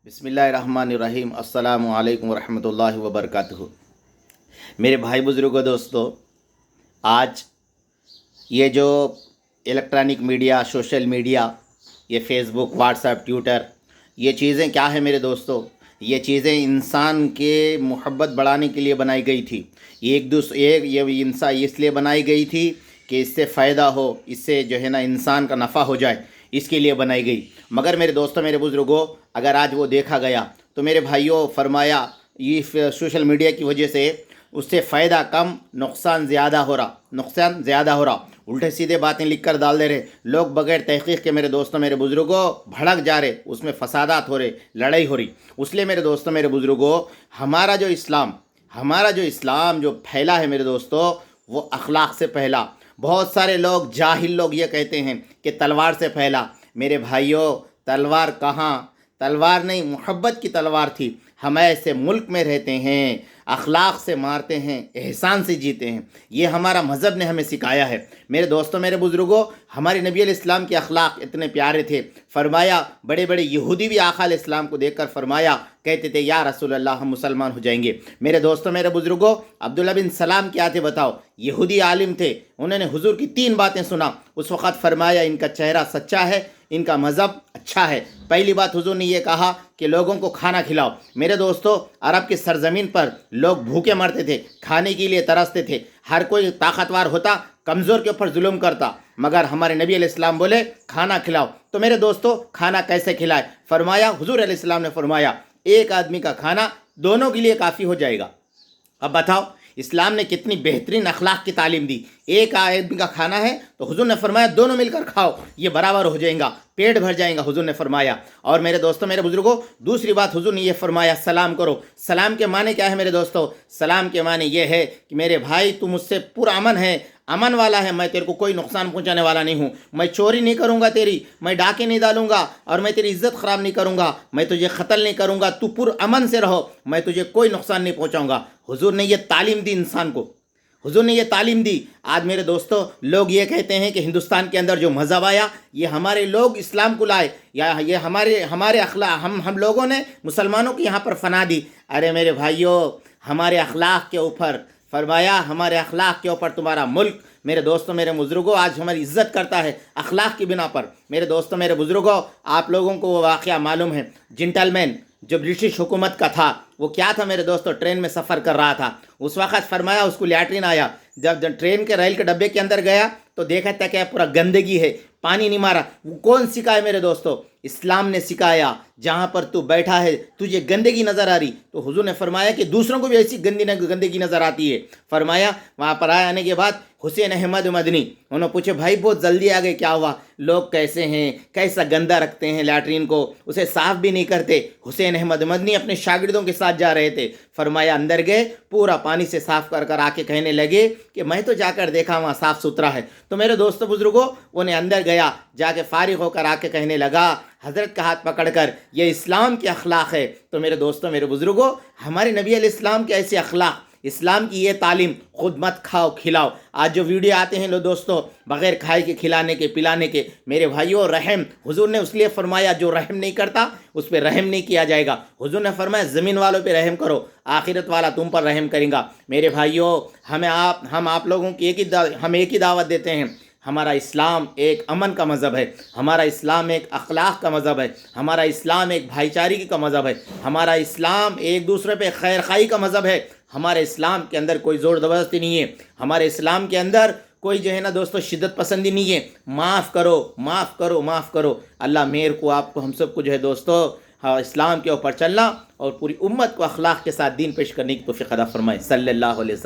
بسم اللہ الرحمن الرحیم السلام علیکم ورحمۃ اللہ وبرکاتہ۔ میرے بھائی بزرگوں، دوستو، آج یہ جو الیکٹرانک میڈیا، سوشل میڈیا، یہ فیس بک، واٹس ایپ، ٹویٹر، یہ چیزیں کیا ہے میرے دوستو؟ یہ چیزیں انسان کے محبت بڑھانے کے لیے بنائی گئی تھی۔ یہ انسان اس لیے بنائی گئی تھی کہ اس سے فائدہ ہو، اس سے جو ہے نا انسان کا نفع ہو جائے، اس کے لیے بنائی گئی۔ مگر میرے دوستوں، میرے بزرگوں، اگر آج وہ دیکھا گیا تو میرے بھائیوں، فرمایا یہ سوشل میڈیا کی وجہ سے اس سے فائدہ کم، نقصان زیادہ ہو رہا۔ الٹے سیدھے باتیں لکھ کر ڈال دے رہے لوگ بغیر تحقیق کے۔ میرے دوستوں، میرے بزرگوں، بھڑک جا رہے، اس میں فسادات ہو رہے، لڑائی ہو رہی۔ اس لیے میرے دوستوں، میرے بزرگوں، ہمارا جو اسلام جو پھیلا ہے میرے دوستوں، وہ اخلاق سے پھیلا۔ بہت سارے لوگ، جاہل لوگ یہ کہتے ہیں کہ تلوار سے پھیلا۔ میرے بھائیوں، تلوار کہاں؟ تلوار نہیں، محبت کی تلوار تھی۔ ہم ایسے ملک میں رہتے ہیں، اخلاق سے مارتے ہیں، احسان سے جیتے ہیں۔ یہ ہمارا مذہب نے ہمیں سکھایا ہے۔ میرے دوستوں، میرے بزرگوں، ہمارے نبی علیہ السلام کے اخلاق اتنے پیارے تھے۔ فرمایا، بڑے بڑے یہودی بھی آقا علیہ السلام کو دیکھ کر فرمایا، کہتے تھے یا رسول اللہ، ہم مسلمان ہو جائیں گے۔ میرے دوستوں، میرے بزرگوں، عبداللہ بن سلام کیا تھے بتاؤ؟ یہودی عالم تھے۔ انہوں نے حضور کی 3 باتیں سنا۔ اس وقت فرمایا، ان کا چہرہ سچا ہے، ان کا مذہب اچھا ہے۔ پہلی بات حضور نے یہ کہا کہ لوگوں کو کھانا کھلاؤ۔ میرے دوستو، عرب کی سرزمین پر لوگ بھوکے مرتے تھے، کھانے کے لیے ترستے تھے۔ ہر کوئی طاقتور ہوتا، کمزور کے اوپر ظلم کرتا، مگر ہمارے نبی علیہ السلام بولے کھانا کھلاؤ۔ تو میرے دوستو، کھانا کیسے کھلائے؟ فرمایا، حضور علیہ السلام نے فرمایا، ایک آدمی کا کھانا دونوں کے لیے کافی ہو جائے گا۔ اب بتاؤ، اسلام نے کتنی بہترین اخلاق کی تعلیم دی۔ ایک آدمی کا کھانا ہے تو حضور نے فرمایا دونوں مل کر کھاؤ، یہ برابر ہو جائیں گا، پیٹ بھر جائیں گا، حضور نے فرمایا۔ اور میرے دوستوں، میرے بزرگوں، دوسری بات حضور نے یہ فرمایا، سلام کرو۔ سلام کے معنی کیا ہے میرے دوستوں؟ سلام کے معنی یہ ہے کہ میرے بھائی، تو مجھ سے پرامن ہے، امن والا ہے، میں تیرے کو کوئی نقصان پہنچانے والا نہیں ہوں، میں چوری نہیں کروں گا تیری، میں ڈاکے نہیں ڈالوں گا، اور میں تیری عزت خراب نہیں کروں گا، میں تجھے قتل نہیں کروں گا، تو پرامن سے رہو، میں تجھے کوئی نقصان نہیں پہنچاؤں گا۔ حضور نے یہ تعلیم دی انسان کو، حضور نے یہ تعلیم دی۔ آج میرے دوستو، لوگ یہ کہتے ہیں کہ ہندوستان کے اندر جو مذہب آیا، یہ ہمارے لوگ اسلام کو لائے، یا یہ ہمارے اخلاق، ہم لوگوں نے مسلمانوں کی یہاں پر فنا دی۔ ارے میرے بھائیوں، ہمارے اخلاق کے اوپر فرمایا، ہمارے اخلاق کے اوپر تمہارا ملک، میرے دوستوں، میرے بزرگوں، آج ہماری عزت کرتا ہے اخلاق کی بنا پر۔ میرے دوستوں، میرے بزرگوں، آپ لوگوں کو وہ واقعہ معلوم ہے، جنٹل مین جو برٹش حکومت کا تھا، وہ کیا تھا میرے دوستوں؟ ٹرین میں سفر کر رہا تھا، اس وقت فرمایا اس کو لیٹرین آیا۔ جب ٹرین کے ریل کے ڈبے کے اندر گیا تو دیکھا تھا کہ پورا گندگی ہے، پانی نہیں مارا۔ وہ کون سکھائے میرے دوستوں؟ اسلام نے سکھایا۔ جہاں پر تو بیٹھا ہے تجھے گندگی نظر آ رہی، تو حضور نے فرمایا کہ دوسروں کو بھی ایسی گندگی نظر آتی ہے۔ فرمایا، وہاں پر آنے کے بعد حسین احمد مدنی، انہوں نے پوچھے، بھائی بہت جلدی آ گئے، کیا ہوا؟ لوگ کیسے ہیں، کیسا گندا رکھتے ہیں لیٹرین کو، اسے صاف بھی نہیں کرتے۔ حسین احمد مدنی اپنے شاگردوں کے ساتھ جا رہے تھے۔ فرمایا، اندر گئے، پورا پانی سے صاف کر کر آ کے کہنے لگے کہ میں تو جا کر دیکھا وہاں صاف ستھرا ہے۔ تو میرے دوستو، بزرگوں، انہیں اندر گیا، جا کے فارغ ہو کر آ کے کہنے لگا حضرت کا ہاتھ پکڑ کر، یہ اسلام کے اخلاق ہے۔ تو میرے دوستو، میرے بزرگوں، ہمارے نبی علیہ السلام کے ایسے اخلاق، اسلام کی یہ تعلیم، خود مت کھاؤ، کھلاؤ۔ آج جو ویڈیو آتے ہیں لو دوستو، بغیر کھائے کے، کھلانے کے، پلانے کے، میرے بھائیوں، رحم، حضور نے اس لیے فرمایا جو رحم نہیں کرتا اس پہ رحم نہیں کیا جائے گا۔ حضور نے فرمایا زمین والوں پہ رحم کرو، آخرت والا تم پر رحم کرے گا۔ میرے بھائیوں، ہم آپ لوگوں کی ایک ہی دعوت دیتے ہیں۔ ہمارا اسلام ایک امن کا مذہب ہے، ہمارا اسلام ایک اخلاق کا مذہب ہے، ہمارا اسلام ایک بھائی چارگی کا مذہب ہے، ہمارا اسلام ایک دوسرے پہ خیر خواہی کا مذہب ہے۔ ہمارے اسلام کے اندر کوئی زور زبردستی نہیں ہے، ہمارے اسلام کے اندر کوئی جو ہے نا دوستو شدت پسندی نہیں ہے۔ معاف کرو، معاف کرو، معاف کرو۔ اللہ مہر کو، آپ کو، ہم سب کو جو ہے دوستو اسلام کے اوپر چلنا اور پوری امت کو اخلاق کے ساتھ دین پیش کرنے کی توفیق عطا فرمائے۔ صلی اللہ علیہ وسلم۔